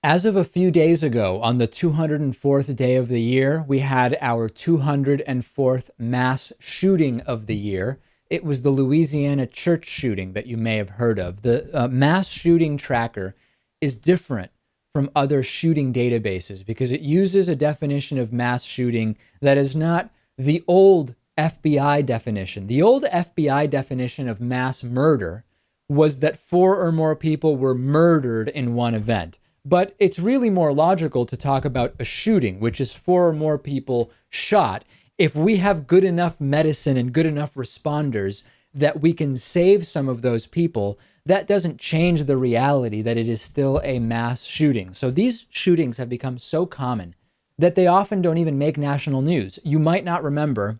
As of a few days ago, on the 204th day of the year, we had our 204th mass shooting of the year. It was the Louisiana church shooting that you may have heard of. The mass shooting tracker is different from other shooting databases because it uses a definition of mass shooting that is not the old FBI definition. The old FBI definition of mass murder was that 4 or more people were murdered in one event. But it's really more logical to talk about a shooting, which is 4 or more people shot. If we have good enough medicine and good enough responders that we can save some of those people, that doesn't change the reality that it is still a mass shooting. So these shootings have become so common that they often don't even make national news. You might not remember,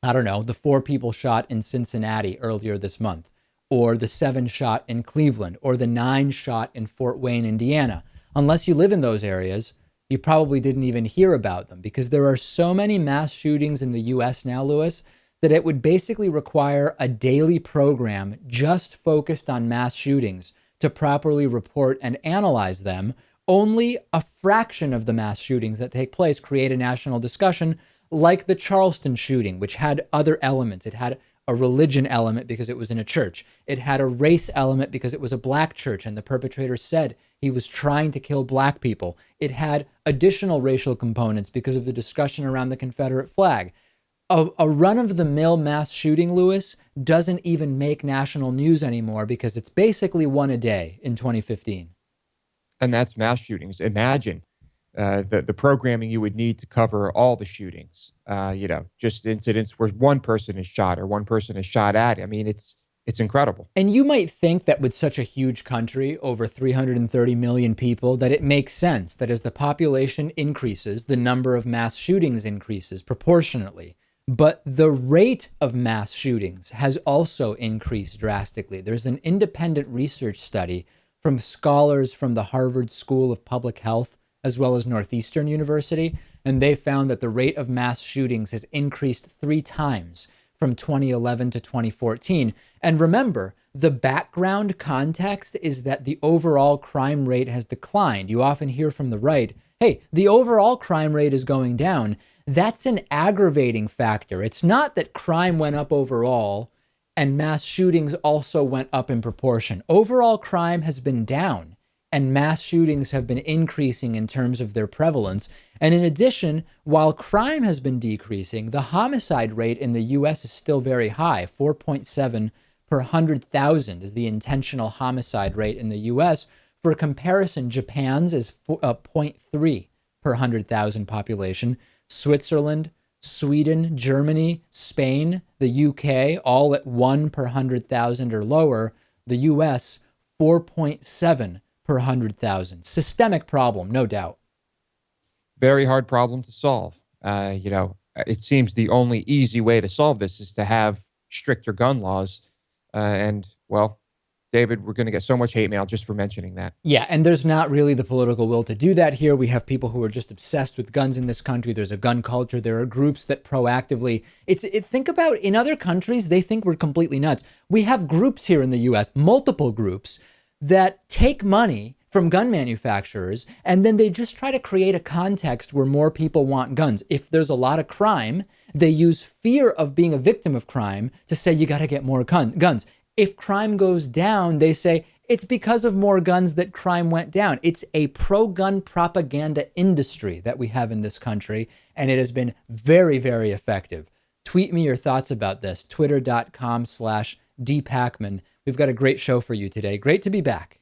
I don't know, the 4 people shot in Cincinnati earlier this month, or the 7 shot in Cleveland, or the 9 shot in Fort Wayne, Indiana. Unless you live in those areas, you probably didn't even hear about them because there are so many mass shootings in the US now, Lewis, that it would basically require a daily program just focused on mass shootings to properly report and analyze them. Only a fraction of the mass shootings that take place create a national discussion, like the Charleston shooting, which had other elements. It had a religion element because it was in a church. It had a race element because it was a black church and the perpetrator said he was trying to kill black people. It had additional racial components because of the discussion around the Confederate flag. A run-of-the-mill mass shooting, Lewis, doesn't even make national news anymore because it's basically one a day in 2015. And that's mass shootings. Imagine the programming you would need to cover all the shootings, just incidents where one person is shot or one person is shot at. I mean, it's incredible. And you might think that with such a huge country, over 330 million people, that it makes sense that as the population increases, the number of mass shootings increases proportionately. But the rate of mass shootings has also increased drastically. There's an independent research study from scholars from the Harvard School of Public Health, as well as Northeastern University, and they found that the rate of mass shootings has increased 3 times from 2011 to 2014. And remember, the background context is that the overall crime rate has declined. You often hear from the right, hey, the overall crime rate is going down. That's an aggravating factor. It's not that crime went up overall and mass shootings also went up in proportion. Overall crime has been down and mass shootings have been increasing in terms of their prevalence. And in addition, while crime has been decreasing, the homicide rate in the US is still very high. 4.7 per 100,000 is the intentional homicide rate in the US. For comparison, Japan's is 0.3 per 100,000 population. Switzerland, Sweden, Germany, Spain, the UK, all at 1 per 100,000 or lower. The US, 4.7 per 100,000. Systemic problem, no doubt. Very hard problem to solve. It seems the only easy way to solve this is to have stricter gun laws. Well, David, we're going to get so much hate mail just for mentioning that. Yeah, and there's not really the political will to do that here. We have people who are just obsessed with guns in this country. There's a gun culture. There are groups that proactively... Think about, in other countries, they think we're completely nuts. We have groups here in the US, multiple groups, that take money from gun manufacturers, and then they just try to create a context where more people want guns. If there's a lot of crime, they use fear of being a victim of crime to say, you got to get more guns. If crime goes down, they say, it's because of more guns that crime went down. It's a pro-gun propaganda industry that we have in this country, and it has been very, very effective. Tweet me your thoughts about this, twitter.com/dpakman. We've got a great show for you today. Great to be back.